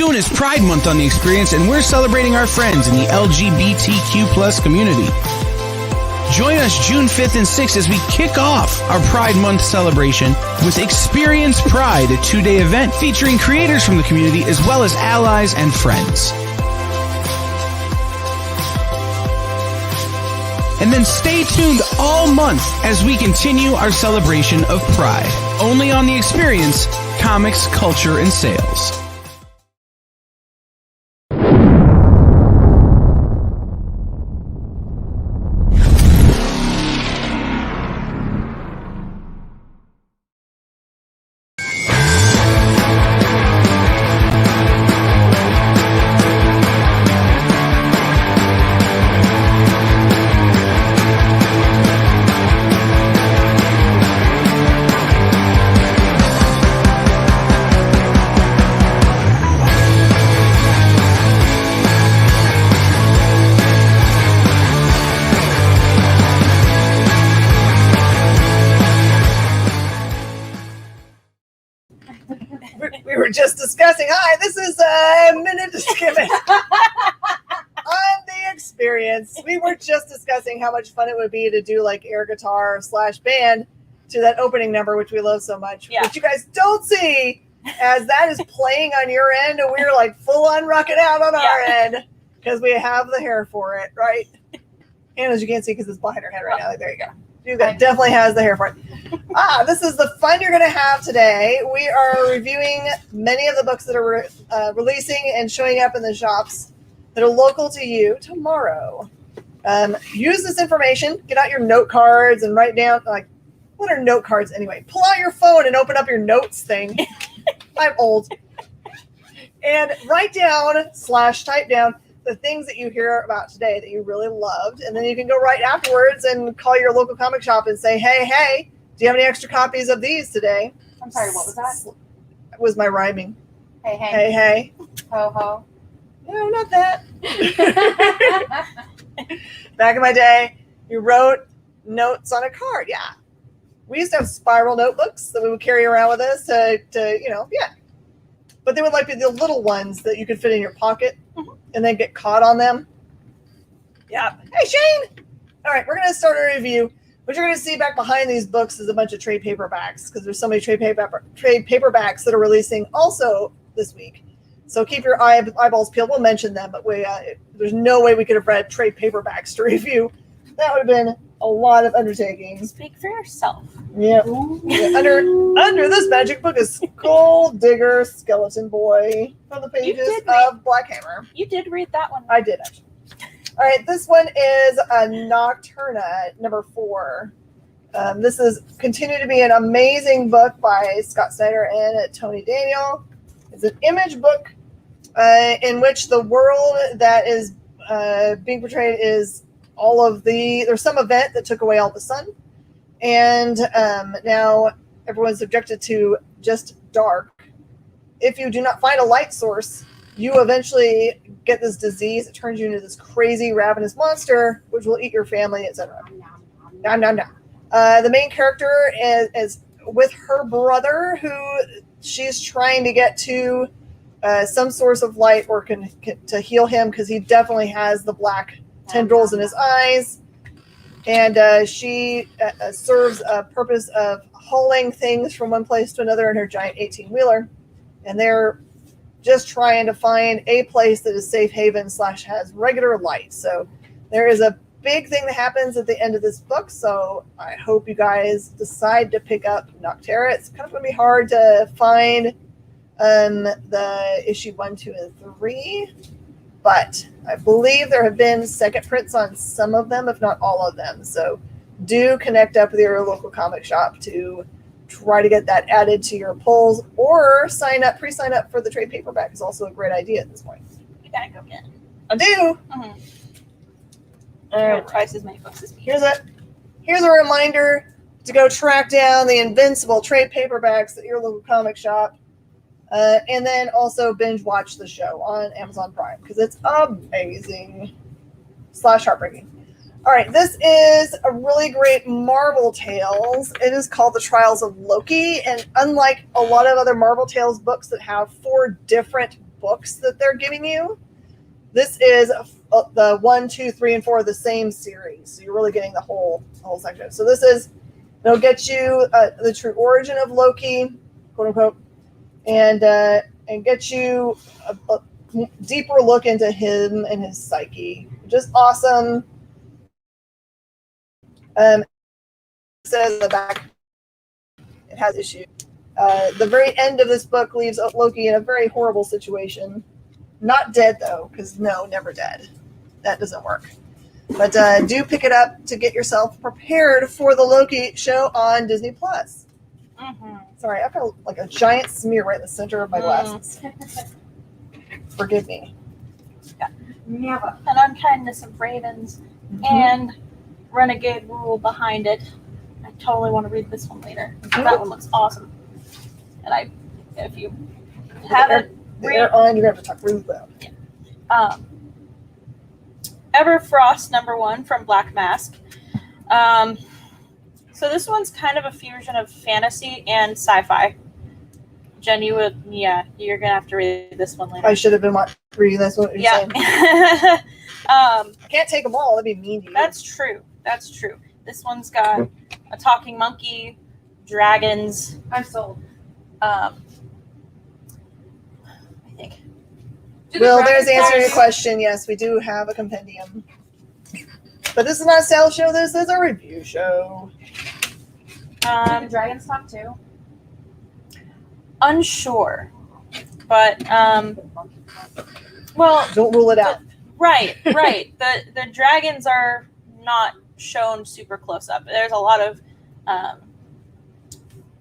June is Pride Month on The Experience, and we're celebrating our friends in the LGBTQ plus community. Join us June 5th and 6th as we kick off our Pride Month celebration with Experience Pride, a 2-day event featuring creators from the community as well as allies and friends. And then stay tuned all month as we continue our celebration of Pride. Only on The Experience, comics, culture, and sales. We were just discussing. Hi, this is a minute to skim it on The Experience. We were just discussing how much fun it would be to do like air guitar / band to that opening number, which we love so much. Yeah. Which you guys don't see, as that is playing on your end, and we're like full on rocking out on our end because we have the hair for it, right? And as you can't see because it's behind her head right now. Like, there you go. You definitely has the hair for it. This is the fun you're going to have today. We are reviewing many of the books that are releasing and showing up in the shops that are local to you tomorrow. Use this information. Get out your note cards and write down, like, what are note cards anyway? Pull out your phone and open up your notes thing. I'm old. And write down / type down the things that you hear about today that you really loved. And then you can go right afterwards and call your local comic shop and say, hey, do you have any extra copies of these today? I'm sorry, what was that? It was my rhyming. Hey. Ho, ho. No, not that. Back in my day, you wrote notes on a card. Yeah. We used to have spiral notebooks that we would carry around with us to But they would like be the little ones that you could fit in your pocket and then get caught on them. Yeah. Hey, Shane. All right, we're going to start a review. What you're going to see back behind these books is a bunch of trade paperbacks because there's so many trade paperbacks that are releasing also this week. So keep your eyeballs peeled. We'll mention them, but there's no way we could have read trade paperbacks to review. That would have been a lot of undertakings. Speak for yourself. Yeah. Under this magic book is Skull Digger Skeleton Boy from the pages of Black Hammer. You did read that one. I did, actually. All right, this one is Nocturna, number 4. This is continued to be an amazing book by Scott Snyder and Tony Daniel. It's an image book in which the world that is being portrayed is there's some event that took away all the sun. And now everyone's subjected to just dark. If you do not find a light source, you eventually get this disease that turns you into this crazy ravenous monster, which will eat your family, etc. Nom, nom, nom. The main character is with her brother, who she's trying to get to some source of light or to heal him because he definitely has the black tendrils in his eyes. And she serves a purpose of hauling things from one place to another in her giant 18-wheeler. And they're just trying to find a place that is safe haven / has regular light. So there is a big thing that happens at the end of this book. So I hope you guys decide to pick up Nocturna. It's kind of going to be hard to find the issue 1, 2, and 3. But I believe there have been second prints on some of them, if not all of them. So do connect up with your local comic shop to try to get that added to your pulls, or pre-sign up for the trade paperback is also a great idea at this point. You gotta go get it. I do. Mm-hmm. All right. Twice as many books as me. Here's a reminder to go track down the Invincible trade paperbacks at your local comic shop. And then also binge watch the show on Amazon Prime because it's amazing / heartbreaking. All right, this is a really great Marvel Tales. It is called The Trials of Loki, and unlike a lot of other Marvel Tales books that have 4 different books that they're giving you. This is the 1, 2, 3, and 4 of the same series. So you're really getting the whole section. So it'll get you the true origin of Loki, quote unquote, and get you a deeper look into him and his psyche. Just awesome. It says in the back it has issues. The very end of this book leaves Loki in a very horrible situation. Not dead, though, because no, never dead. That doesn't work. But do pick it up to get yourself prepared for the Loki show on Disney+. Mm-hmm. Sorry, I've got like a giant smear right in the center of my glasses. Forgive me. Never. An Unkindness of Ravens and Renegade Rule behind it. I totally want to read this one later. That one looks awesome. And if you haven't read on, you're going to have to talk really loud. Yeah. Everfrost #1 from Black Mask. So this one's kind of a fusion of fantasy and sci-fi. Jen, you're gonna have to read this one later. I should have been reading this one. Yeah. I can't take them all. That'd be mean to you. That's true. This one's got a talking monkey, dragons. I'm sold. I think. Well, there's the answer to your question. Yes, we do have a compendium. But this is not a sales show. This is a review show. Do the dragons talk too? Unsure. But, well... Don't rule it out. Right. The dragons are not shown super close up. There's a lot of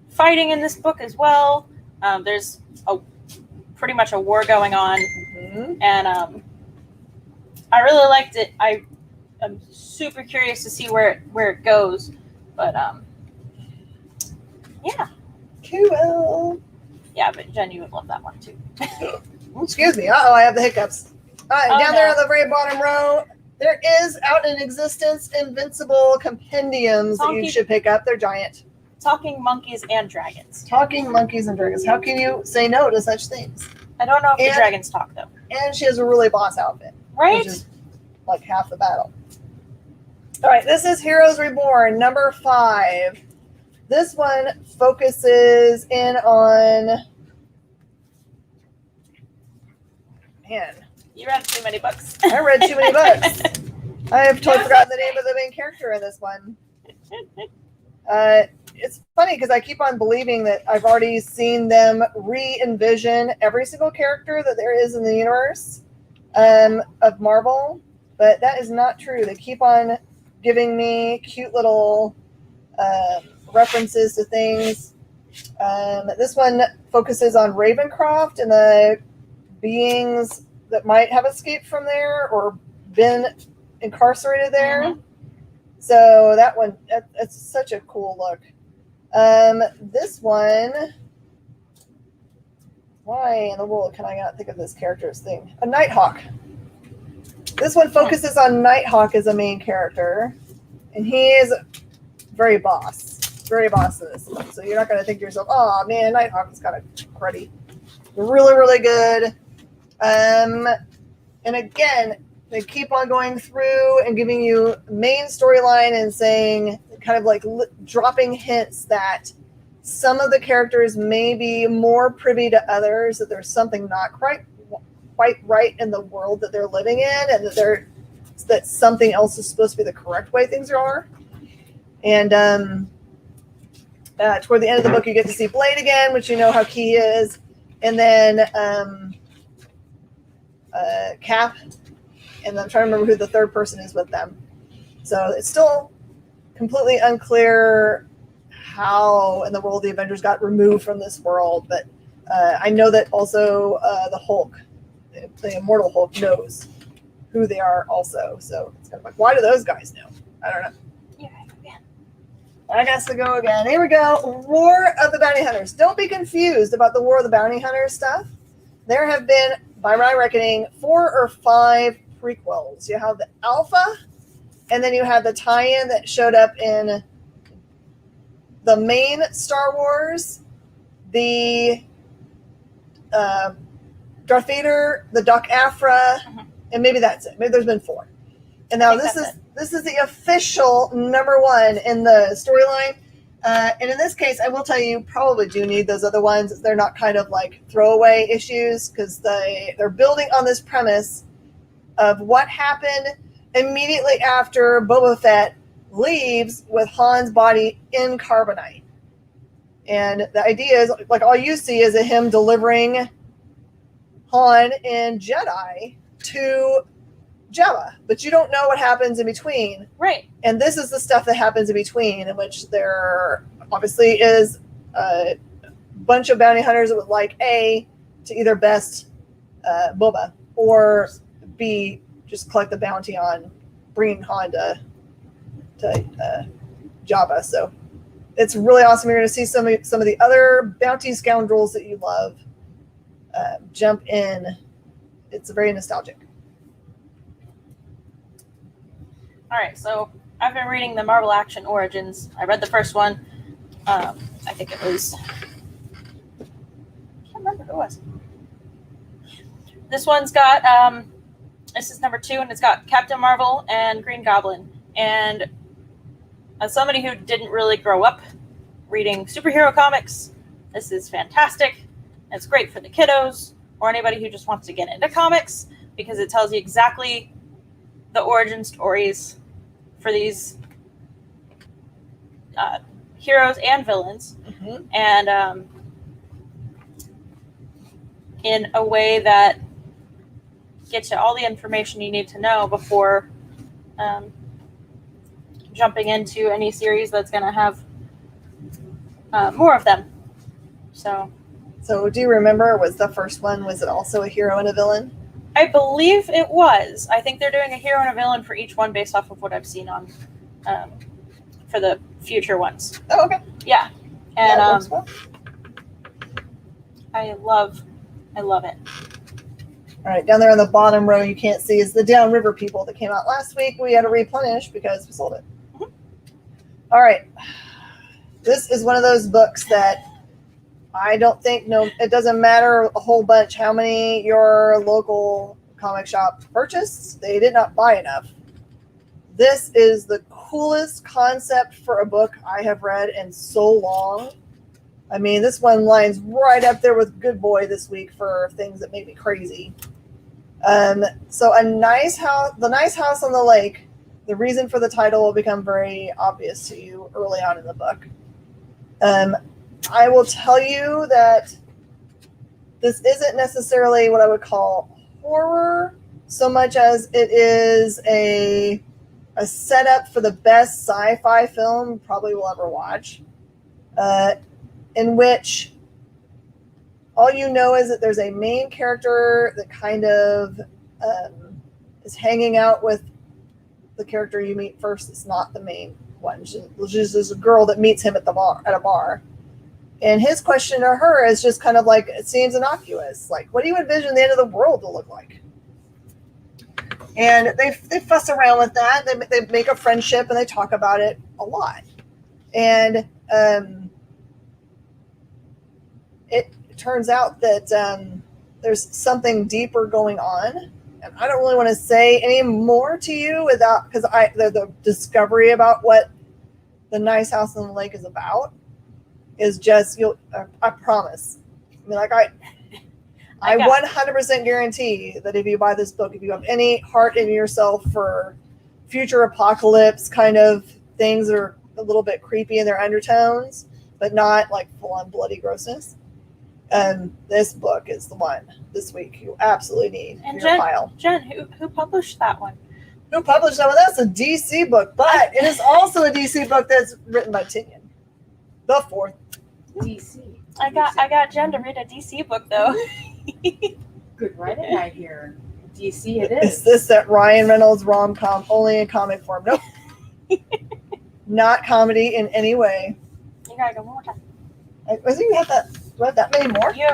fighting in this book as well. There's pretty much a war going on. And I really liked it. I'm super curious to see where it goes. But, yeah. Cool. Yeah, but Jen, you would love that one too. Excuse me. I have the hiccups. All right, down there no. on the very bottom row, there is out in existence invincible compendiums that you should pick up. They're giant. Talking monkeys and dragons. Talking monkeys and dragons. How can you say no to such things? I don't know if the dragons talk though. And she has a really boss outfit. Right? Which is like half the battle. All right, this is Heroes Reborn, #5. This one focuses in on... Man. You read too many books. I read too many books. I have totally forgotten the name of the main character in this one. It's funny because I keep on believing that I've already seen them re-envision every single character that there is in the universe of Marvel, but that is not true. They keep on giving me cute little references to things. This one focuses on Ravencroft and the beings that might have escaped from there or been incarcerated there. Mm-hmm. So that one, that's such a cool look. This one, why in the world can I not think of this character's thing? A Nighthawk. This one focuses on Nighthawk as a main character, and he is very boss in this one. So you're not going to think to yourself, oh man, Nighthawk is kind of cruddy. Really, really good. And again, they keep on going through and giving you main storyline and saying, kind of like dropping hints that some of the characters may be more privy to others, that there's something not quite right in the world that they're living in, and that something else is supposed to be the correct way things are. And toward the end of the book, you get to see Blade again, which you know how key is, and then Cap, and I'm trying to remember who the third person is with them. So it's still completely unclear how in the world the Avengers got removed from this world, but I know that also the Hulk, the Immortal Hulk, knows who they are also. So it's kind of like, why do those guys know? I don't know. I guess to go again. Here we go. War of the Bounty Hunters. Don't be confused about the War of the Bounty Hunters stuff. There have been, by my reckoning, 4 or 5 prequels. You have the Alpha, and then you have the tie-in that showed up in the main Star Wars, the Darth Vader, the Doc Afra, and maybe that's it. Maybe there's been 4. And now this is the official number 1 in the storyline. And in this case, I will tell you probably do need those other ones. They're not kind of like throwaway issues because they're building on this premise of what happened immediately after Boba Fett leaves with Han's body in carbonite. And the idea is, like, all you see is him delivering Han and Jedi to Jabba, but you don't know what happens in between. Right. And this is the stuff that happens in between, in which there obviously is a bunch of bounty hunters that would like A, to either best Boba, or B, just collect the bounty on bringing Han to Jabba. So it's really awesome. You're going to see some of the other bounty scoundrels that you love jump in. It's very nostalgic. All right, so I've been reading the Marvel Action Origins. I read the first one. I think it was... I can't remember who it was. This one's got... this is number 2, and it's got Captain Marvel and Green Goblin. And as somebody who didn't really grow up reading superhero comics, this is fantastic. It's great for the kiddos or anybody who just wants to get into comics, because it tells you exactly the origin stories for these heroes and villains, and in a way that gets you all the information you need to know before jumping into any series that's going to have more of them. So do you remember, was the first one, was it also a hero and a villain? I believe it was. I think they're doing a hero and a villain for each one based off of what I've seen on for the future ones. Oh, okay. Yeah. And that works well. I love it. All right, down there on the bottom row you can't see is the Downriver People that came out last week. We had to replenish because we sold it. All right. This is one of those books that I don't think, it doesn't matter a whole bunch how many your local comic shop purchased. They did not buy enough. This is the coolest concept for a book I have read in so long. I mean, this one lines right up there with Good Boy this week for things that make me crazy. So the nice house on the lake, the reason for the title will become very obvious to you early on in the book. I will tell you that this isn't necessarily what I would call horror so much as it is a setup for the best sci-fi film probably we'll ever watch, in which all you know is that there's a main character that kind of is hanging out with the character you meet first. It's not the main one. She's just a girl that meets him at a bar. And his question to her is just kind of like, it seems innocuous. Like, what do you envision the end of the world to look like? And they fuss around with that. They make a friendship and they talk about it a lot. And it turns out that there's something deeper going on. And I don't really want to say any more to you because the discovery about what the Nice House on the Lake is about is just, I promise. I mean, like I 100% guarantee that if you buy this book, if you have any heart in yourself for future apocalypse kind of things that are a little bit creepy in their undertones, but not like full-on bloody grossness, this book is the one this week you absolutely need in your pile. Jen, who published that one? Who published that one? That's a DC book, but it is also a DC book that's written by Tinian. The fourth. DC. I got Jen to read a DC book though. Good writing, I hear. DC it is. Is this that Ryan Reynolds rom-com only in comic form? Nope. Not comedy in any way. You gotta go one more time. I think you have that many more? You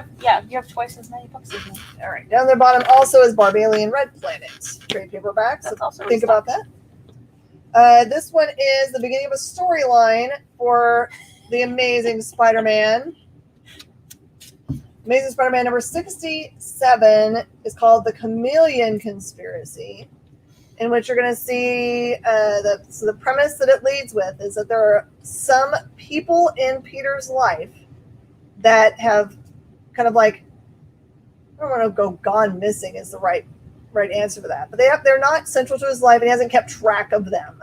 have twice as many books as me. All right. Down the bottom also is Barbalian Red Planet. Trade paperback. So also think about that. This one is the beginning of a storyline for the Amazing Spider-Man. Amazing Spider-Man number 67 is called The Chameleon Conspiracy, in which you're going to see the premise that it leads with is that there are some people in Peter's life that have kind of like, I don't want to go gone missing is the right answer for that, but they're not central to his life, and he hasn't kept track of them,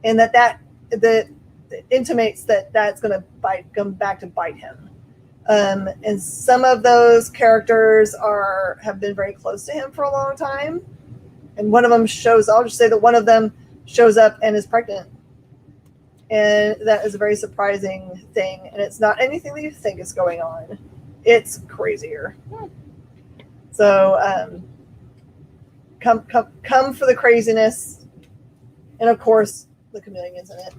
and that intimates that that's going to come back to bite him. And some of those characters have been very close to him for a long time. And one of them I'll just say that one of them shows up and is pregnant. And that is a very surprising thing. And it's not anything that you think is going on. It's crazier. So come for the craziness. And of course, the chameleon's in it.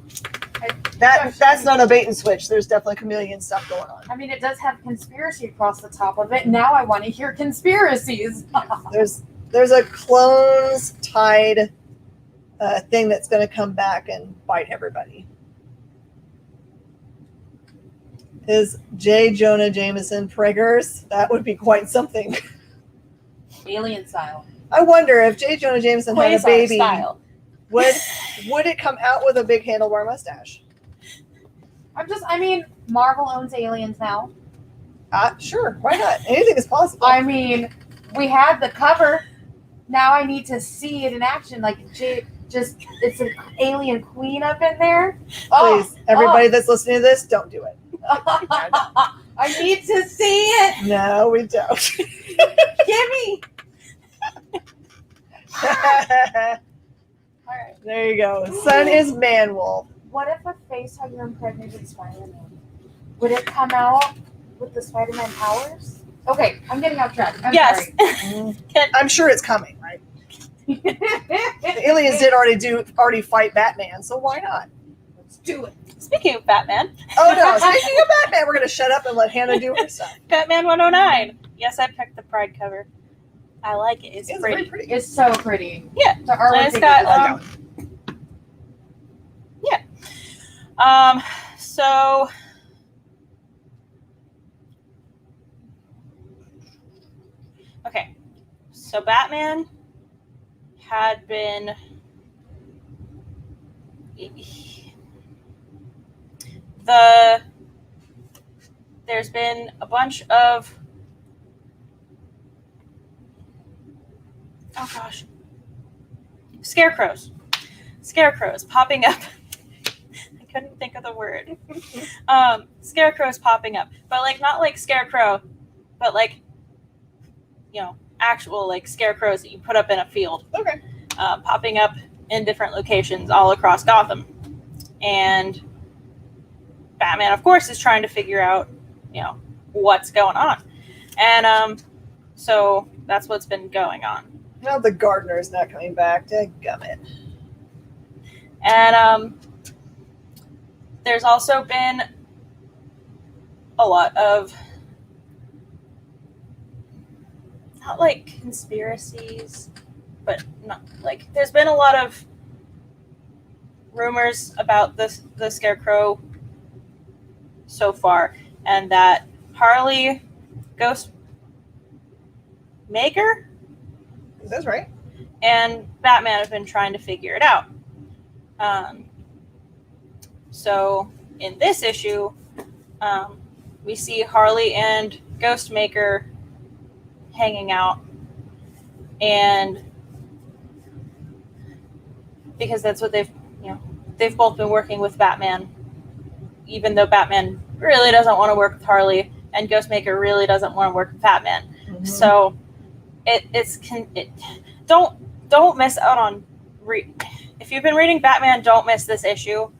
That's not a bait and switch. There's definitely chameleon stuff going on. I mean, it does have conspiracy across the top of it. Now I want to hear conspiracies. There's a clones tied thing that's going to come back and bite everybody. Is J. Jonah Jameson Priggers? That would be quite something. Alien style. I wonder if J. Jonah Jameson had a baby, style. would it come out with a big handlebar mustache? Marvel owns aliens now. Sure, why not? Anything is possible. I mean, we had the cover. Now I need to see it in action. Like, it's an alien queen up in there. Please, everybody that's listening to this, don't do it. I need to see it. No, we don't. Gimme. All right. There you go. Son is man-wolf. What if a face hugger impregnated Spider-Man? Would it come out with the Spider-Man powers? Okay, I'm getting off track. I'm Yes. sorry. I'm sure it's coming, right? The aliens did already fight Batman, so why not? Let's do it. Speaking of Batman, Oh no, speaking of Batman, we're gonna shut up and let Hanna do her stuff. Batman 109. Yes, I picked the Pride cover. I like it. It's very pretty. pretty. It's so pretty. Yeah. The artwork It's is got so okay. So Batman had been there's been a bunch of scarecrows popping up. I couldn't think of the word. Scarecrows popping up, but like not like scarecrow, but like, you know, actual like scarecrows that you put up in a field. Okay. Popping up in different locations all across Gotham, and Batman, of course, is trying to figure out, you know, what's going on, and so that's what's been going on. Now the gardener's not coming back. Dadgummit. And there's also been a lot of, not like conspiracies, but not like, there's been a lot of rumors about the Scarecrow so far, and that Harley, Ghost Maker, That's right. and Batman have been trying to figure it out. So in this issue, we see Harley and Ghostmaker hanging out, and because that's what they've both been working with Batman, even though Batman really doesn't want to work with Harley and Ghostmaker really doesn't want to work with Batman. Mm-hmm. So don't miss out on if you've been reading Batman, don't miss this issue.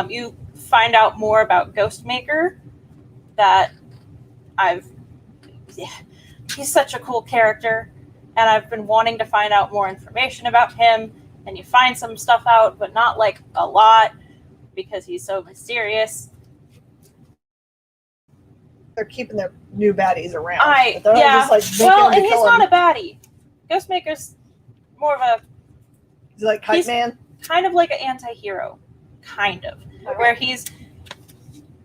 You find out more about Ghostmaker that he's such a cool character, and I've been wanting to find out more information about him, and you find some stuff out, but not like a lot because he's so mysterious. They're keeping their new baddies around. And he's not a baddie. Ghostmaker's more of a, He's like Kite Man? kind of like an anti-hero, kind of, where he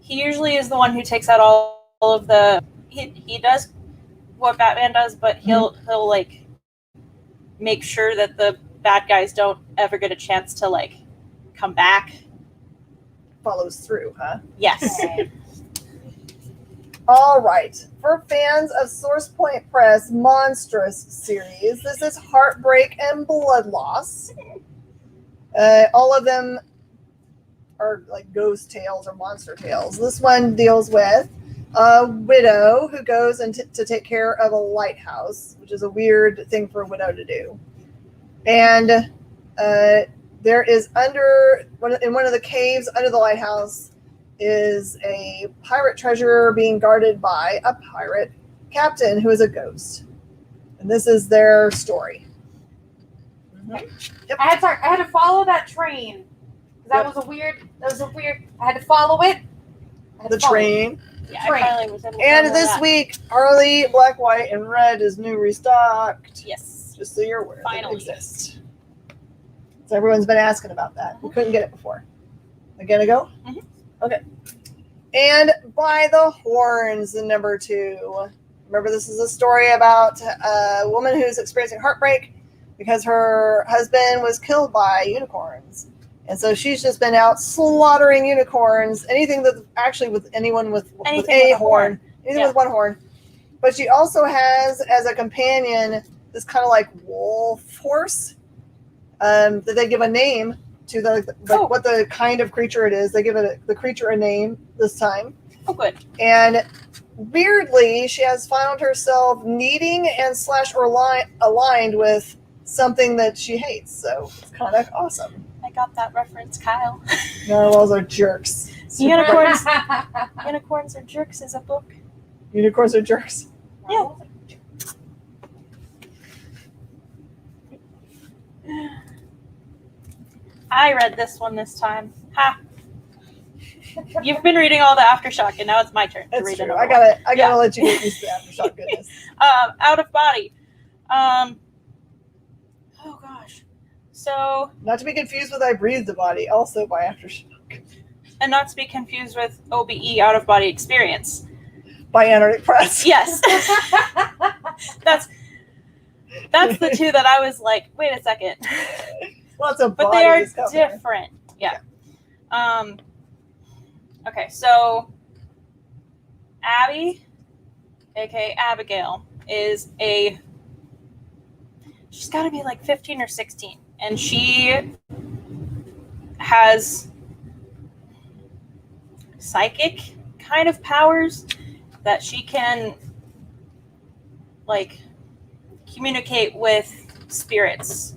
usually is the one who takes out all of the he does what Batman does, but he'll like make sure that the bad guys don't ever get a chance to like come back. Follows through, huh? Yes. All right. For fans of Source Point Press Monstrous series, this is Heartbreak and Blood Loss. All of them are like ghost tales or monster tales. This one deals with a widow who goes to take care of a lighthouse, which is a weird thing for a widow to do. And there is in one of the caves under the lighthouse is a pirate treasure being guarded by a pirate captain who is a ghost. And this is their story. Yep. I had to follow that train. That was a weird. I had to follow it. The train. Yeah, I finally was able to And follow this that. week, Arlie, Black, White, and Red is new restocked. Yes. Just so you're aware, Finally. they exist. So everyone's been asking about that. We couldn't get it before. Again, ago? Mhm. Okay. And By the Horns, the number 2. Remember, this is a story about a woman who's experiencing heartbreak because her husband was killed by unicorns. And so she's just been out slaughtering unicorns, anything that actually with anyone with a horn, anything with one horn. But she also has, as a companion, this kind of like wolf horse that they give a name to what the kind of creature it is. They give the creature a name this time. Oh, good. And weirdly, she has found herself needing and / or aligned with something that she hates. So it's kind of awesome. I got that reference, Kyle. Narwhals are jerks. Unicorns. Unicorns are jerks is a book. Unicorns are jerks. Yeah. I read this one this time. Ha! You've been reading all the Aftershock, and now it's my turn to That's read true. another I gotta let you get used to the Aftershock goodness. one. Out of Body. Oh gosh. So, Not to be confused with I Breathe the Body, also by Aftershock. and not to be confused with OBE, Out of Body Experience. By Antarctic Press. Yes. That's the two that I was like, wait a second. Lots of But they are bodies coming. different. Yeah. Okay, so Abby, aka Abigail, she's got to be like 15 or 16, and she has psychic kind of powers that she can like communicate with spirits,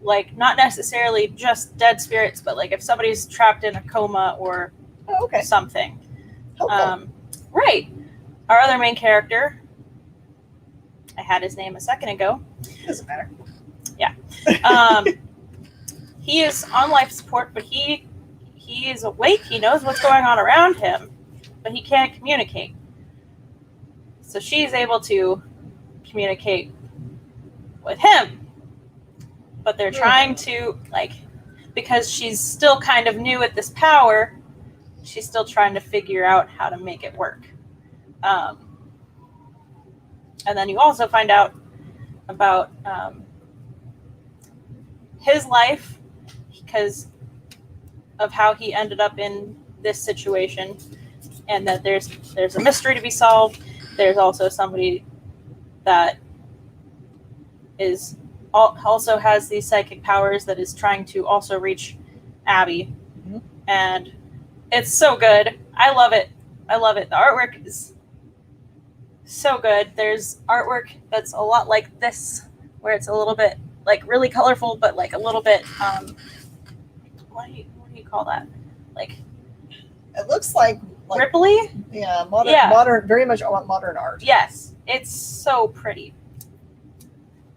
like not necessarily just dead spirits, but like if somebody's trapped in a coma or something. Helpful. Right. Our other main character, I had his name a second ago. Doesn't matter. Yeah. He is on life support, but he is awake. He knows what's going on around him, but he can't communicate. So she's able to communicate with him, but they're trying to, like, because she's still kind of new at this power, she's still trying to figure out how to make it work. And then you also find out about his life because of how he ended up in this situation, and that there's a mystery to be solved. There's also somebody that is also has these psychic powers that is trying to also reach Abby. Mm-hmm. And it's so good. I love it. The artwork is so good. There's artwork that's a lot like this, where it's a little bit like really colorful, but like a little bit what do you call that? Like It looks like ripply? Yeah, modern, very much modern art. Yes, it's so pretty.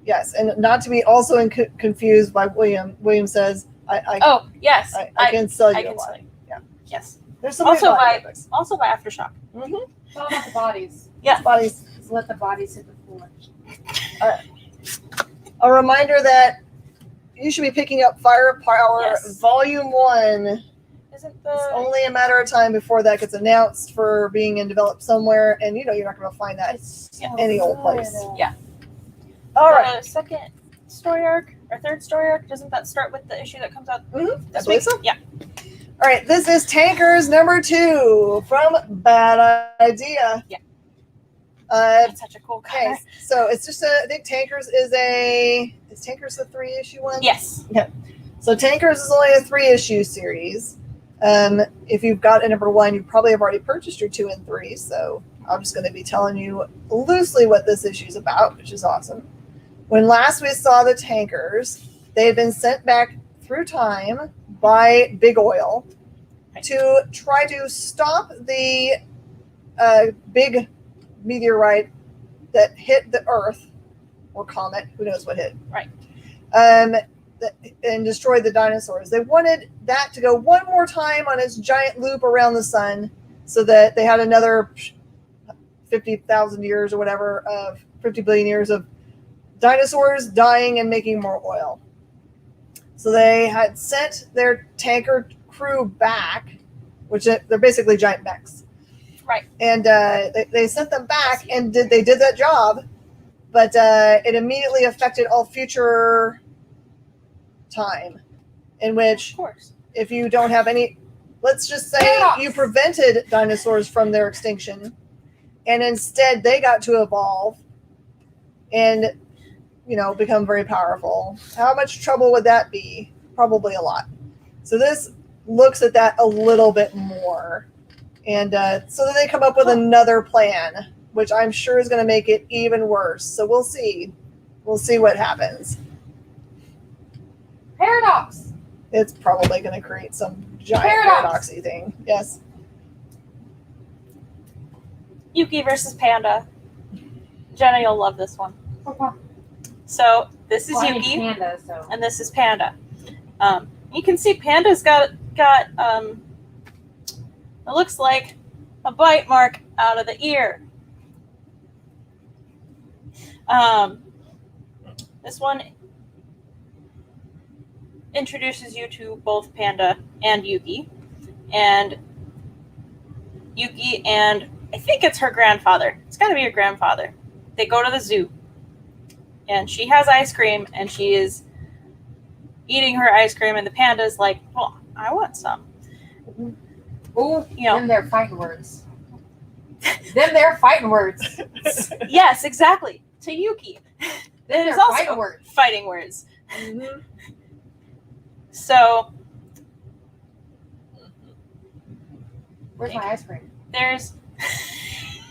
Yes, and not to be also confused by William. William says, "I Yes, I can sell you I a can lot." sell you. Yeah. Yes. There's some Also by Aftershock. Mm-hmm. It's all about the bodies. Yeah. Bodies. Just let the bodies hit the floor. A reminder that you should be picking up Firepower Yes. Volume 1 Isn't It's the only a matter of time before that gets announced for being in developed somewhere, and you're not going to find that any old place. Yeah. All right. the second story arc or third story arc? Doesn't that start with the issue that comes out? I believe so. Yeah. All right, this is Tankers number 2 from Bad Idea. Yeah. That's such a cool okay, cover. so it's just I think Tankers is Tankers the 3-issue one? Yes. So Tankers is only a 3-issue series. If you've got a number 1, you probably have already purchased your 2 and 3, so I'm just going to be telling you loosely what this issue is about, which is awesome. When last we saw the Tankers, they had been sent back through time by Big Oil to try to stop the big meteorite that hit the Earth, or comet, who knows what hit. Right. And destroyed the dinosaurs. They wanted that to go one more time on its giant loop around the sun so that they had another 50,000 years or whatever of 50 billion years of dinosaurs dying and making more oil. So they had sent their tanker crew back, which they're basically giant mechs. Right. And they sent them back, and they did that job, but it immediately affected all future time, in which, Of course. if you don't have any, let's just say you prevented dinosaurs from their extinction, and instead they got to evolve and, become very powerful. How much trouble would that be? Probably a lot. So this looks at that a little bit more. And so then they come up with another plan, which I'm sure is going to make it even worse. So we'll see. We'll see what happens. Paradox. It's probably going to create some giant paradoxy thing. Yes. Yuki versus Panda. Jenna, you'll love this one. Okay. So this is Well, I need Yuki, Panda, so. and this is Panda. You can see Panda's got it looks like a bite mark out of the ear. This one introduces you to both Panda and Yuki, and I think it's her grandfather. It's got to be her grandfather. They go to the zoo, and she has ice cream, and she is eating her ice cream, and the panda's like, well, I want some. Ooh, You know. them there fighting words. Them there fighting words. Yes, exactly. To Yuki. Them There's there also fighting words. fighting words. Mm-hmm. So Where's my ice cream? there's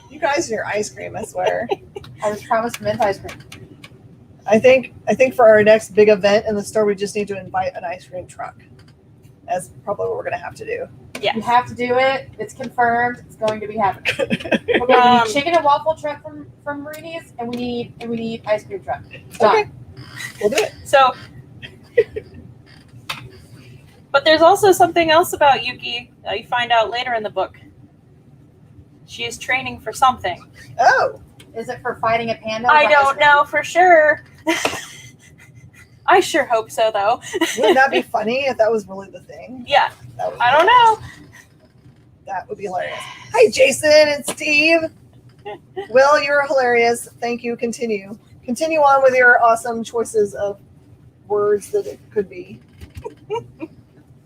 You guys and your ice cream, I swear. I was promised mint ice cream. I think for our next big event in the store, we just need to invite an ice cream truck. That's probably what we're going to have to do. yes. You have to do it. It's confirmed. It's going to be happening. We're going to need chicken and waffle truck from Marini's, and we need ice cream truck. Done. Okay. We'll do it. So but there's also something else about Yuki that you find out later in the book. She is training for something. Oh. Is it for fighting a panda? I with ice don't cream? know for sure. I sure hope so, though. Wouldn't that be funny if that was really the thing? Yeah, That would be I don't know. That would be hilarious. Hi, Jason and Steve. Will, you're hilarious. Thank you. Continue. Continue on with your awesome choices of words that it could be.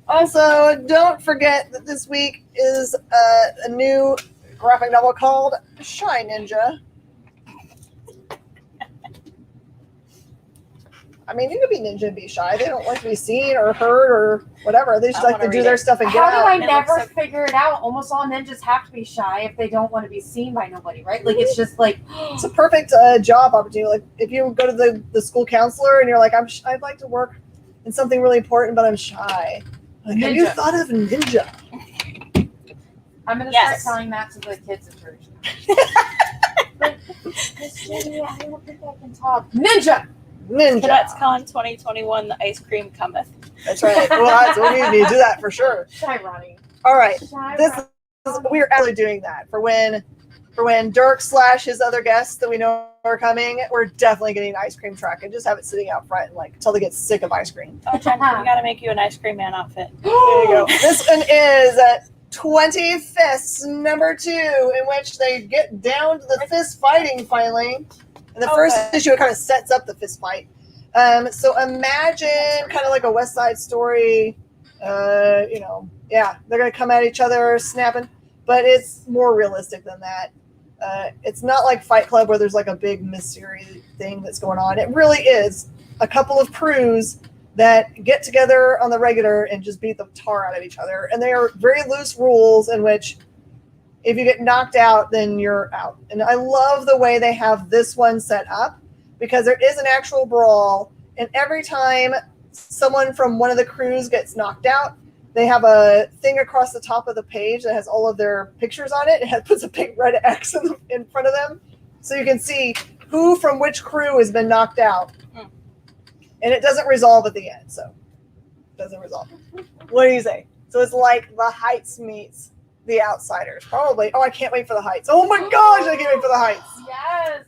Also, don't forget that this week is a new graphic novel called Shy Ninja. I mean, you could be ninja and be shy. They don't like to be seen or heard or whatever. They just I like to wanna do read their it. stuff and get How did out. I It never looks so- figure it out? Almost all ninjas have to be shy if they don't want to be seen by nobody, right? Like, it's just like, It's a perfect job opportunity. Like if you go to the school counselor and you're like, I'd like to work in something really important, but I'm shy. Like, have you Ninja. thought of ninja? I'm going to Yes. start telling that to the kids at church. Like, Miss Jenny, I don't think I can talk. Ninja! Ninja. Cadets Con 2021, the ice cream cometh. That's right. Well, we need to do that for sure. Shy Ronnie. All right. Shy This Ronnie. is, we're actually doing that for when for when Dirk / his other guests that we know are coming, we're definitely getting an ice cream truck and just have it sitting out front like until they get sick of ice cream. Oh, Jen, we gotta make you an ice cream man outfit. There you go. This one is 20 Fists, number 2, in which they get down to the fist fighting finally. And the first issue, it kind of sets up the fist fight. So imagine kind of like a West Side Story, they're going to come at each other snapping, but it's more realistic than that. It's not like Fight Club where there's like a big mystery thing that's going on. It really is a couple of crews that get together on the regular and just beat the tar out of each other. And they are very loose rules in which if you get knocked out, then you're out. And I love the way they have this one set up because there is an actual brawl. And every time someone from one of the crews gets knocked out, they have a thing across the top of the page that has all of their pictures on it. It puts a big red X in front of them. So you can see who from which crew has been knocked out. And it doesn't resolve at the end, so it doesn't resolve. What do you say? So it's like The Heights meets The Outsiders. Probably. Oh, I can't wait for The Heights. Oh my gosh, I can't wait for The Heights. Yes.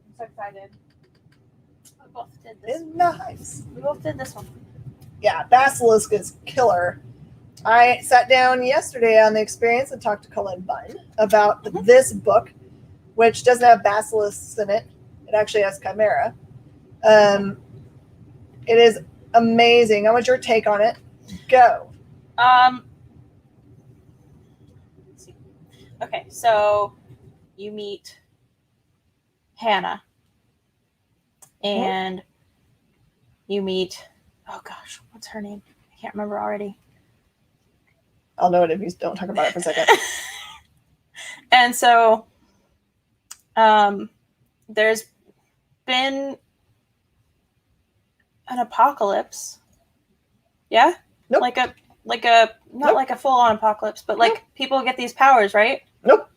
I'm so excited. We both did this. In The Heights. We both did this one. Yeah, Basilisk is killer. I sat down yesterday on the experience and talked to Cullen Bunn about this book, which doesn't have basilisks in it. It actually has chimera. It is amazing. I want your take on it. Go. Let's see. Okay, so you meet Hanna, and you meet, oh gosh, what's her name? I can't remember already. I'll know it if you don't talk about it for a second. And so there's been an apocalypse. Yeah? Nope. Like a not Nope. like a full-on apocalypse, but like people get these powers, right? Nope.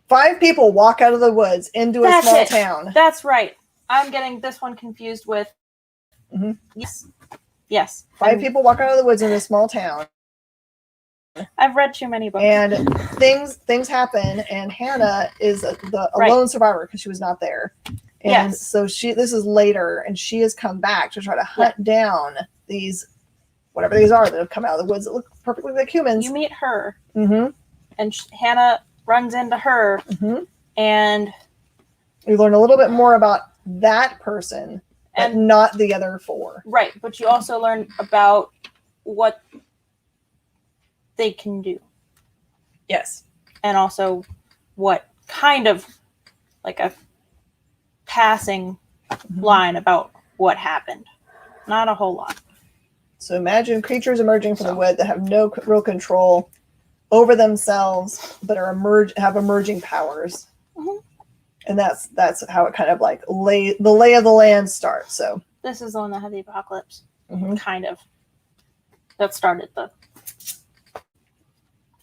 5 people walk out of the woods into a small town. That's right. I'm getting this one confused with Yes. 5 people walk out of the woods in a small town. I've read too many books. And things happen, and Hanna is a lone survivor because she was not there. And so this is later, and she has come back to try to hunt down these, whatever these are, that have come out of the woods that look perfectly like humans. You meet her, and Hanna runs into her, and you learn a little bit more about that person, but not the other 4. Right, but you also learn about what they can do. Yes. And also what kind of like a passing line about what happened. Not a whole lot. So imagine creatures emerging from the wood that have no real control over themselves, but are have emerging powers. And that's how it kind of like the lay of the land starts. So this is the one that had the apocalypse. Kind of. That started the.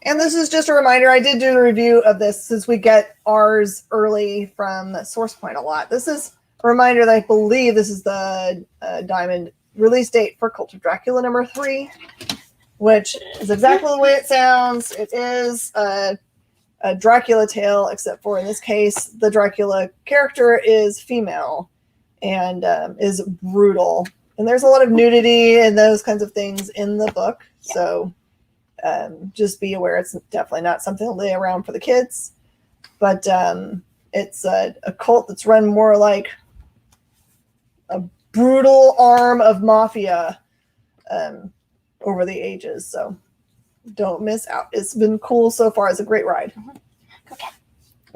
And this is just a reminder. I did do the review of this since we get ours early from Source Point a lot. This is a reminder that I believe this is the Diamond release date for Cult of Dracula number 3, which is exactly the way it sounds. It is a Dracula tale, except for in this case, the Dracula character is female and is brutal. And there's a lot of nudity and those kinds of things in the book. Yeah. So just be aware it's definitely not something to lay around for the kids. But it's a cult that's run more like a brutal arm of mafia over the ages. So don't miss out. It's been cool so far. It's a great ride.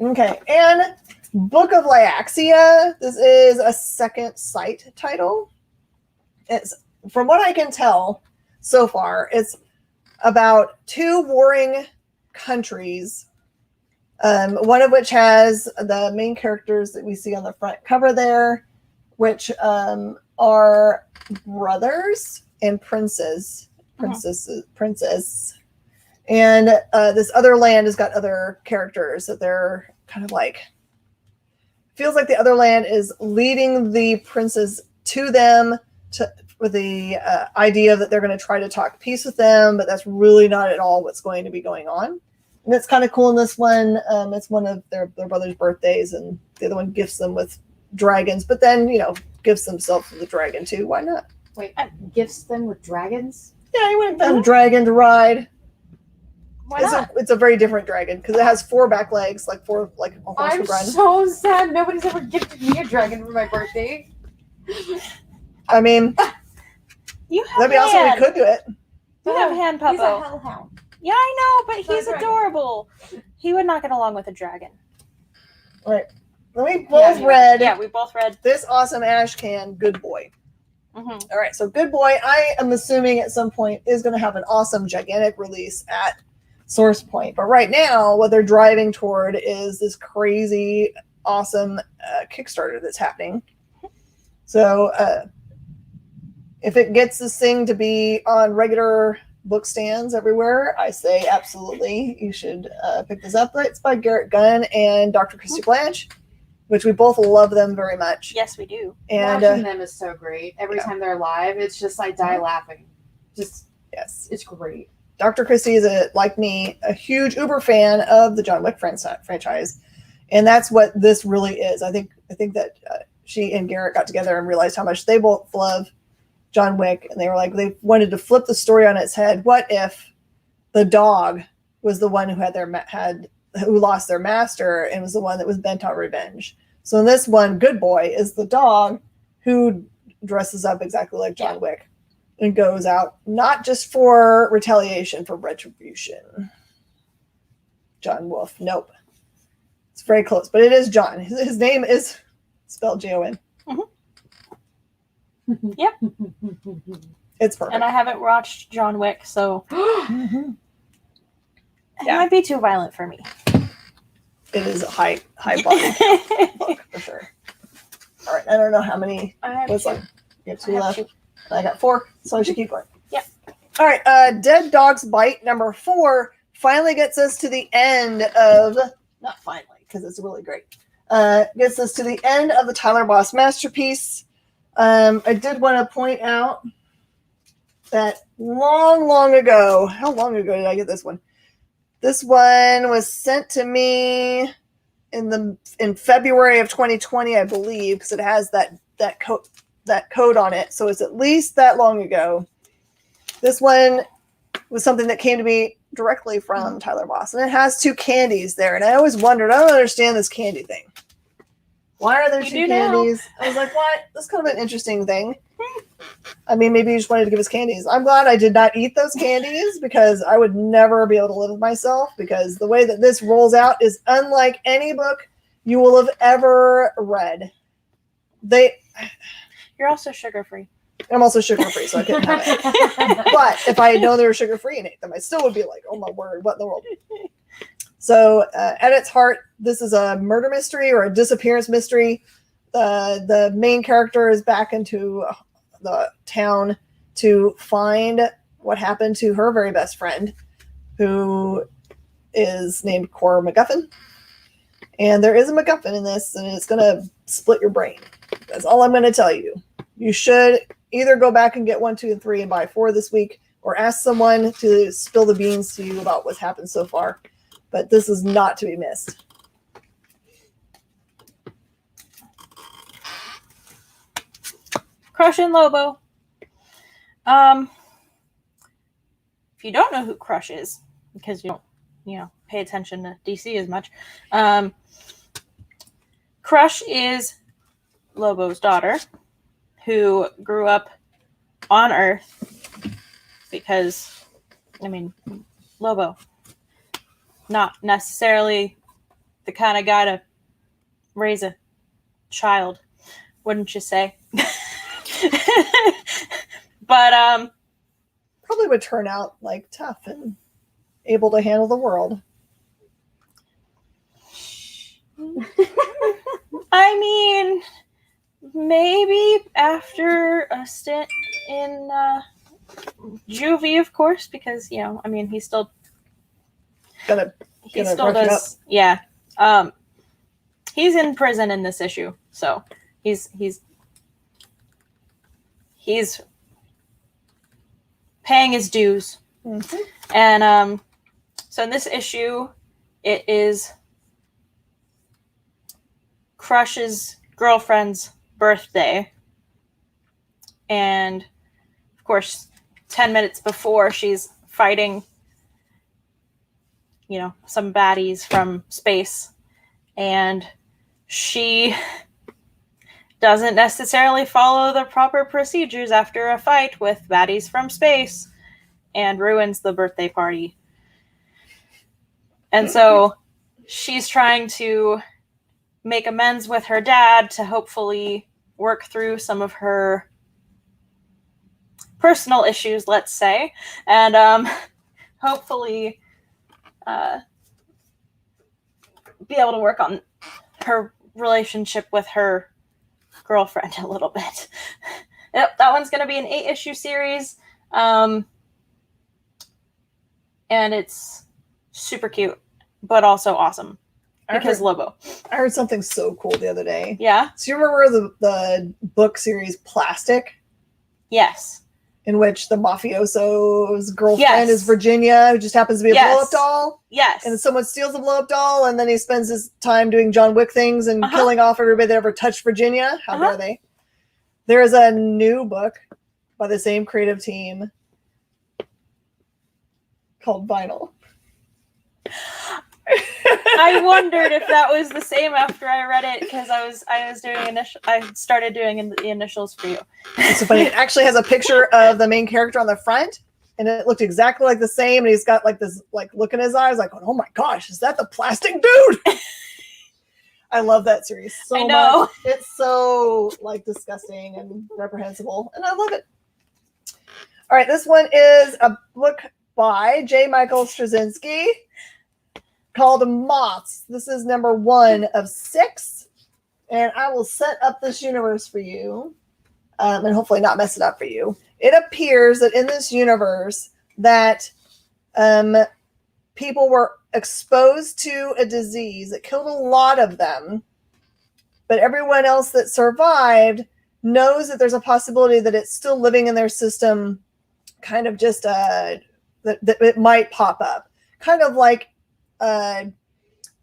Okay. And Book of Liaxia. This is a second sight title. It's, from what I can tell so far, it's about 2 warring countries, one of which has the main characters that we see on the front cover there, which are brothers and princess. And this other land has got other characters that they're kind of like, feels like the other land is leading the princes to them with the idea that they're going to try to talk peace with them, but that's really not at all what's going to be going on. And it's kind of cool in this one. It's one of their brother's birthdays, and the other one gifts them with dragons, but then, gives himself to the dragon too. Why not? Wait, gifts them with dragons? Yeah, he went and found a dragon to ride. Why not? It's a very different dragon because it has 4 back legs, like a horse I'm would ride. so sad nobody's ever gifted me a dragon for my birthday. I mean, You have that'd be awesome. Han. We could do it. You have Han He's a Puppo. hellhound. Yeah, I know, but Not he's a dragon. adorable. He would not get along with a dragon. Right. We both Yeah. read Yeah, we both read. this awesome ash can, Good Boy. Mm-hmm. All right, so Good Boy, I am assuming at some point is going to have an awesome, gigantic release at Source Point. But right now, what they're driving toward is this crazy, awesome Kickstarter that's happening. So if it gets this thing to be on regular book stands everywhere, I say absolutely you should pick this up. It's by Garrett Gunn and Dr. Christy Blanche, which we both love them very much. Yes, we do. And Watching them is so great. Every yeah. time they're live, it's just I die laughing. Just yes, it's great. Dr. Christy is, like me, a huge uber fan of the John Wick franchise, and that's what this really is. I think that she and Garrett got together and realized how much they both love John Wick, and they were like, they wanted to flip the story on its head. What if the dog was the one who lost their master and was the one that was bent on revenge? So in this one, Good Boy is the dog who dresses up exactly like John Wick and goes out not just for retaliation, for retribution. John Wolf. Nope. It's very close, but it is John. His name is spelled Jon. Yep. It's perfect. And I haven't watched John Wick, so Mhm. it Yeah. might be too violent for me. It is a high body book for sure. All right, I don't know how many. I have What's two. like? You have I 2 have left. 2. I got 4, so I should keep going. Yep. All right, Dead Dog's Bite number 4 finally gets us to the end of, not finally, because it's really great. Gets us to the end of the Tyler Boss masterpiece. I did want to point out that long ago, how long ago did I get this one? This one was sent to me in February of 2020, I believe, because it has that code on it. So it's at least that long ago. This one was something that came to me directly from Tyler Boss, and it has 2 candies there. And I always wondered, I don't understand this candy thing. Why are there You 2 do now. candies? I was like, what? That's kind of an interesting thing. I mean, maybe you just wanted to give us candies. I'm glad I did not eat those candies because I would never be able to live with myself, because the way that this rolls out is unlike any book you will have ever read. You're also sugar-free. I'm also sugar-free, so I couldn't have it. But if I had known they were sugar-free and ate them, I still would be like, oh my word, what in the world? So at its heart, this is a murder mystery or a disappearance mystery. The main character is back into the town to find what happened to her very best friend, who is named Cora MacGuffin. And there is a MacGuffin in this, and it's going to split your brain. That's all I'm going to tell you. You should either go back and get 1, 2, and 3 and buy 4 this week, or ask someone to spill the beans to you about what's happened so far. But this is not to be missed. Crush and Lobo. If you don't know who Crush is, because you don't, pay attention to DC as much, Crush is Lobo's daughter, who grew up on Earth because, Lobo, not necessarily the kind of guy to raise a child, wouldn't you say? But Probably would turn out like tough and able to handle the world. Maybe after a stint in juvie, of course, because he still Gonna still brush it does. Yeah. He's in prison in this issue, so he's paying his dues. Mm-hmm. And So in this issue, it is Crush's girlfriend's birthday. And, of course, 10 minutes before, she's fighting, some baddies from space. And she doesn't necessarily follow the proper procedures after a fight with baddies from space and ruins the birthday party. And so she's trying to make amends with her dad to hopefully work through some of her personal issues, let's say, and hopefully be able to work on her relationship with her girlfriend a little bit. Yep, that one's going to be an 8-issue series, and it's super cute, but also awesome because Lobo. I heard something so cool the other day. Yeah? So you remember the book series Plastic? Yes. In which the mafioso's girlfriend is Virginia, who just happens to be a blow-up doll? Yes. And someone steals the blow-up doll, and then he spends his time doing John Wick things and killing off everybody that ever touched Virginia. How dare they? There is a new book by the same creative team called Vinyl. I wondered if that was the same after I read it because I started doing the initials for you. It's so funny. It actually has a picture of the main character on the front, and it looked exactly like the same. And he's got like this look in his eyes, like, oh my gosh, is that the Plastic Dude? I love that series so much. It's so disgusting and reprehensible, and I love it. All right, this one is a book by J. Michael Straczynski called Moths. This is number 1 of 6, and I will set up this universe for you, and hopefully not mess it up for you. It appears that in this universe that people were exposed to a disease that killed a lot of them, but everyone else that survived knows that there's a possibility that it's still living in their system, kind of just that it might pop up. Kind of like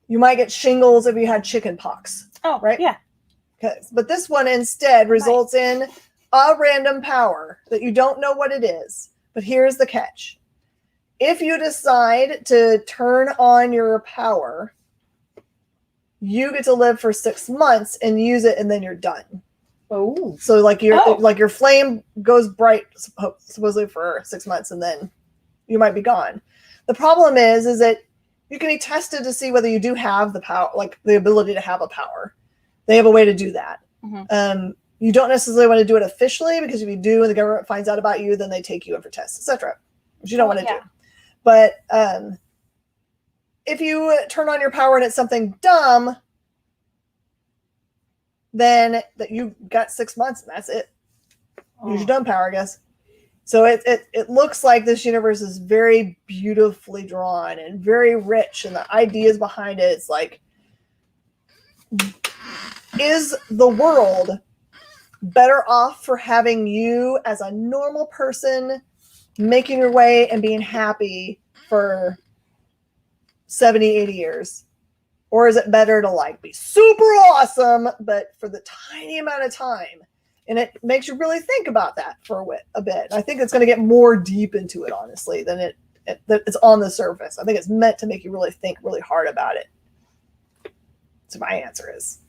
you might get shingles if you had chicken pox. Oh, right? Yeah. But this one instead results in a random power that you don't know what it is. But here's the catch. If you decide to turn on your power, you get to live for 6 months and use it, and then you're done. Oh. So your flame goes bright supposedly for 6 months, and then you might be gone. The problem is that you can be tested to see whether you do have the power, the ability to have a power. They have a way to do that. Mm-hmm. You don't necessarily want to do it officially, because if you do and the government finds out about you, then they take you in for tests, etc. Which you don't want to do. But if you turn on your power and it's something dumb, then that you got 6 months and that's it. Use your dumb power, I guess. So it looks like this universe is very beautifully drawn and very rich, and the ideas behind it, it's like, is the world better off for having you as a normal person making your way and being happy for 70, 80 years? Or is it better to be super awesome, but for the tiny amount of time? And it makes you really think about that for a bit. I think it's going to get more deep into it, honestly, than it's on the surface. I think it's meant to make you really think really hard about it. So my answer is,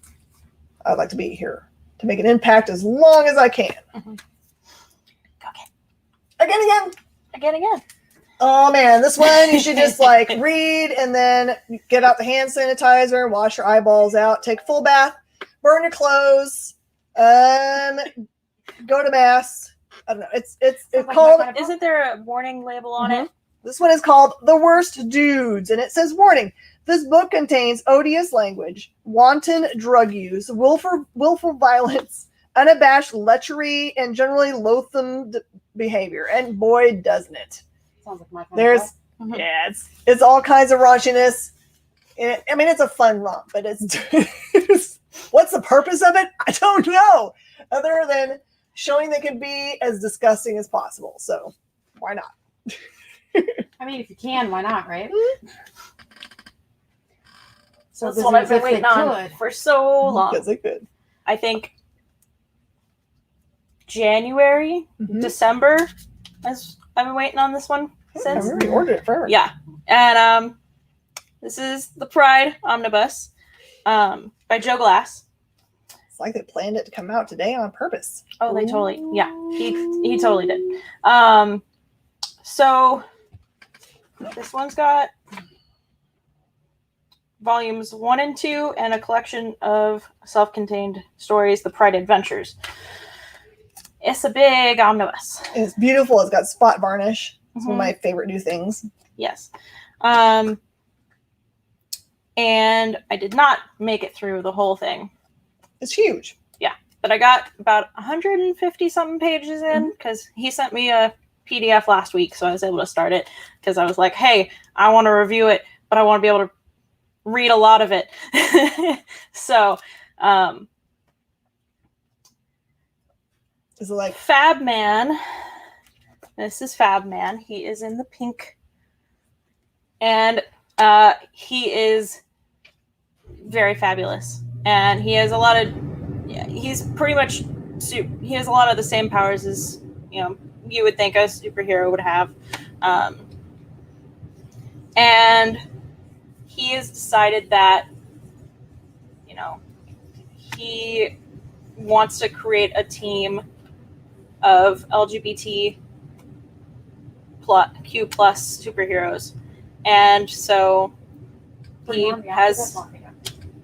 I'd like to be here to make an impact as long as I can. Mm-hmm. Again. Oh man, this one you should just read and then get out the hand sanitizer, wash your eyeballs out, take a full bath, burn your clothes, go to mass. I don't know. It's called. Isn't there a warning label on it? This one is called The Worst Dudes, and it says, warning, this book contains odious language, wanton drug use, willful violence, unabashed lechery, and generally loathsome behavior. And boy, doesn't it. Sounds like my kind of Mm-hmm. Yeah, it's all kinds of raunchiness. I mean, it's a fun romp, but it's what's the purpose of it? I don't know, other than showing they can be as disgusting as possible. So why not? I mean, if you can, why not, right? So That's what I've been if they waiting on could. for so long. Because it could. I think January, Mhm. December, as I've been waiting on this one I since. remember we ordered it forever. Yeah, and this is the Pride Omnibus, by Joe Glass. It's like they planned it to come out today on purpose. Oh, they totally, yeah, he totally did. So this one's got volumes 1 and 2 and a collection of self-contained stories, the Pride Adventures. It's a big omnibus. It's beautiful. It's got spot varnish. It's one of Mhm. my favorite new things. Yes. And I did not make it through the whole thing, It's huge. but I got about 150 something pages in because he sent me a PDF last week, so I was able to start it because I was like, hey, I want to review it, but I want to be able to read a lot of it. So, Is it like Fab Man. This is Fab Man. He is in the pink. And he is very fabulous. And he has a lot of, he's pretty much, he has a lot of the same powers as, you would think a superhero would have. And he has decided that, he wants to create a team of LGBTQ+ superheroes, and so he has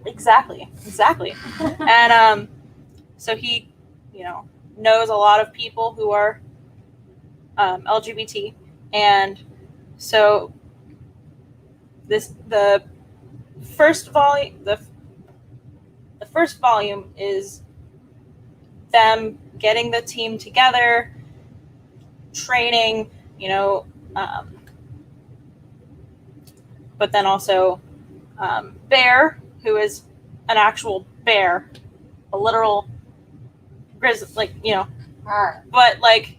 exactly, and so he, knows a lot of people who are LGBT, and so the first volume is them getting the team together, training, but then also Bear, who is an actual bear, a literal grizzly, but like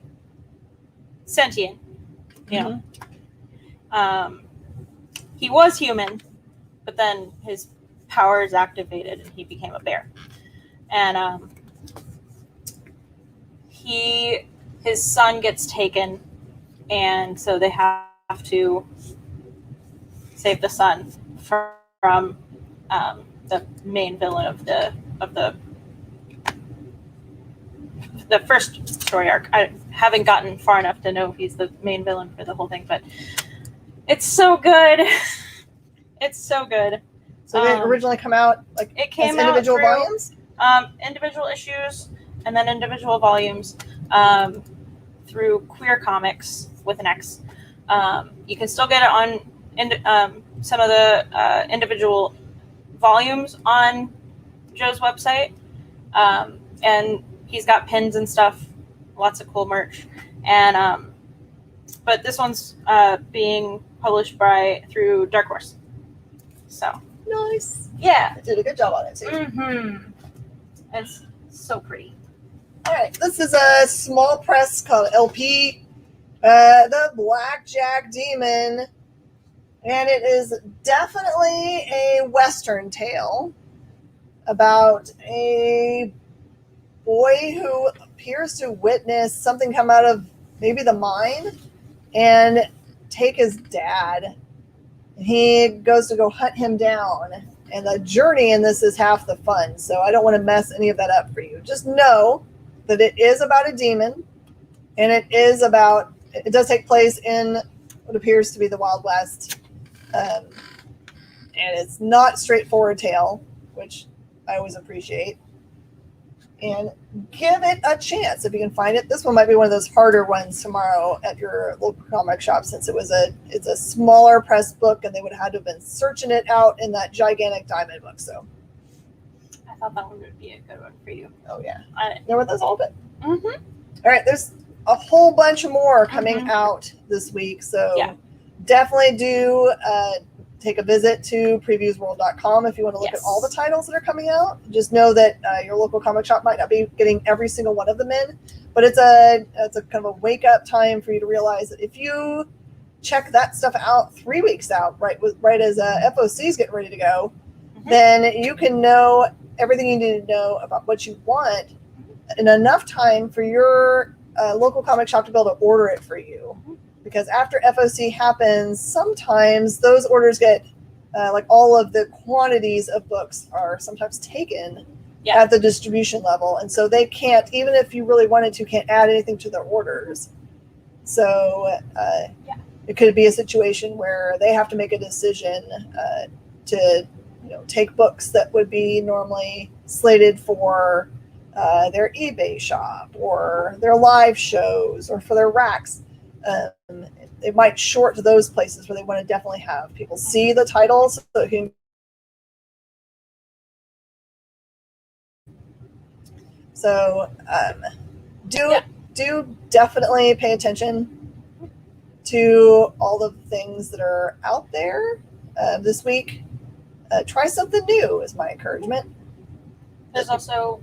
sentient, he was human, but then his powers activated and he became a bear. And his son gets taken, and so they have to save the son from the main villain of the first story arc. I haven't gotten far enough to know if he's the main villain for the whole thing, but it's so good. It's so good. So did it originally come out like It came as individual out through, volumes? Individual issues and then individual volumes through Queer Comics with an X. You can still get it on some of the individual volumes on Joe's website. And he's got pins and stuff, lots of cool merch. And but this one's being published through Dark Horse. So Nice. yeah. They did a good job on it too. Mm-hmm. It's so pretty. All right, this is a small press called LP, the Blackjack Demon, and it is definitely a Western tale about a boy who appears to witness something come out of maybe the mine and take his dad. He goes to go hunt him down, and the journey in this is half the fun, so I don't want to mess any of that up for you. Just know that it is about a demon, and it does take place in what appears to be the Wild West, and it's not straightforward tale, which I always appreciate. And give it a chance if you can find it. This one might be one of those harder ones tomorrow at your local comic shop, since it's a smaller press book, and they would have had to have been searching it out in that gigantic diamond book. So I thought that one would be a good one for you. oh yeah, I, know what those all bit. mm-hmm. All right, there's a whole bunch more coming out this week, so Yeah. definitely do take a visit to previewsworld.com if you want to look at all the titles that are coming out. Just know that your local comic shop might not be getting every single one of them in, but it's a kind of a wake up time for you to realize that if you check that stuff out 3 weeks out, right as FOC is getting ready to go, then you can know everything you need to know about what you want in enough time for your local comic shop to be able to order it for you. Because after FOC happens, sometimes those orders get, like all of the quantities of books are sometimes taken at the distribution level. And so they can't, even if you really wanted to, can't add anything to their orders. So it could be a situation where they have to make a decision to take books that would be normally slated for their eBay shop or their live shows or for their racks. They might short to those places where they want to definitely have people see the titles. So it can, do definitely pay attention to all the things that are out there this week. Try something new is my encouragement. There's also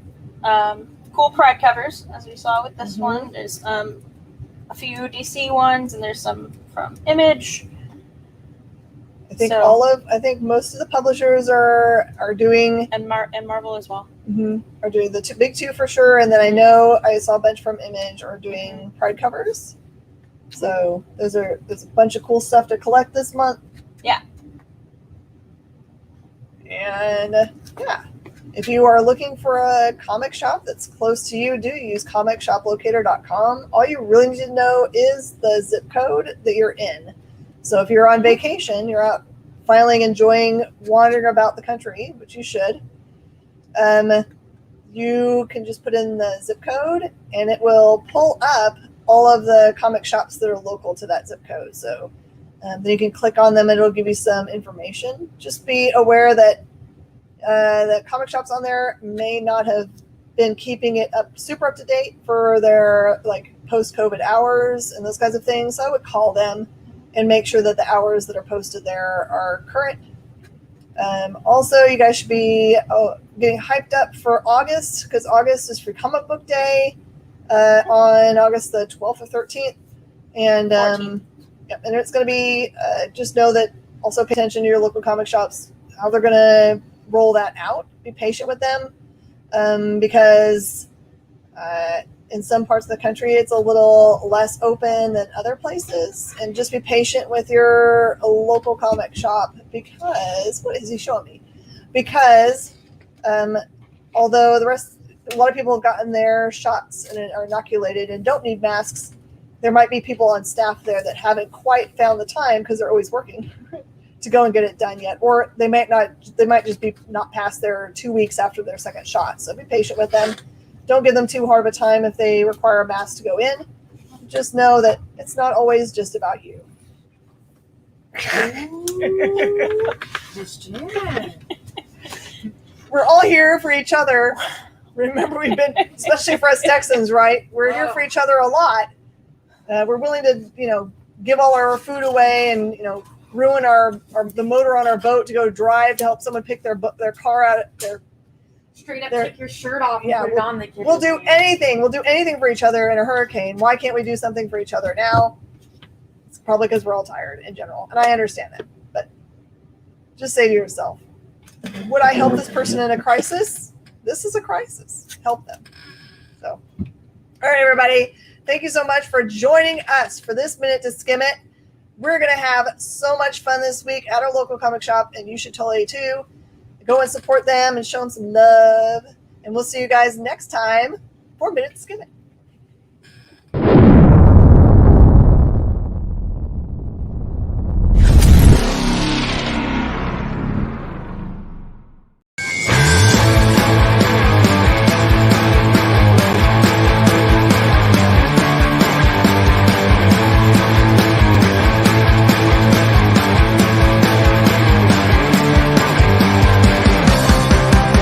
cool Pride covers, as we saw with this one. There's a few DC ones, and there's some from Image. I think most of the publishers are doing, and Marvel as well. Are doing the big two for sure. And then I know I saw a bunch from Image are doing Pride covers. So there's a bunch of cool stuff to collect this month. Yeah. And if you are looking for a comic shop that's close to you, do use comicshoplocator.com. All you really need to know is the zip code that you're in. So if you're on vacation, you're out finally enjoying wandering about the country, which you should, you can just put in the zip code and it will pull up all of the comic shops that are local to that zip code. So then you can click on them and it'll give you some information. Just be aware that the comic shops on there may not have been keeping it super up to date for their like post-COVID hours and those kinds of things. So I would call them and make sure that the hours that are posted there are current. Also, you guys should be getting hyped up for August, because August is Free Comic Book Day on August the 12th or 13th. And and it's going to be, just know that also pay attention to your local comic shops, how they're going to roll that out. Be patient with them because in some parts of the country it's a little less open than other places, and just be patient with your local comic shop, because what is he showing me? Because although a lot of people have gotten their shots and are inoculated and don't need masks, there might be people on staff there that haven't quite found the time, because they're always working, to go and get it done yet, or they might just be not past their 2 weeks after their second shot. So be patient with them. Don't give them too hard of a time if they require a mask to go in. Just know that it's not always just about you. We're all here for each other. Remember, we've been, especially for us Texans, right? We're here for each other a lot. We're willing to, give all our food away and, ruin the motor on our boat to go drive to help someone pick their car out. Straight up take your shirt off and put it on the kitchen. We'll do anything. We'll do anything for each other in a hurricane. Why can't we do something for each other now? It's probably because we're all tired in general. And I understand that. But just say to yourself, would I help this person in a crisis? This is a crisis. Help them. So, all right, everybody. Thank you so much for joining us for this Minute to Skim It. We're going to have so much fun this week at our local comic shop, and you should totally too. Go and support them and show them some love. And we'll see you guys next time for Minute to Skim It.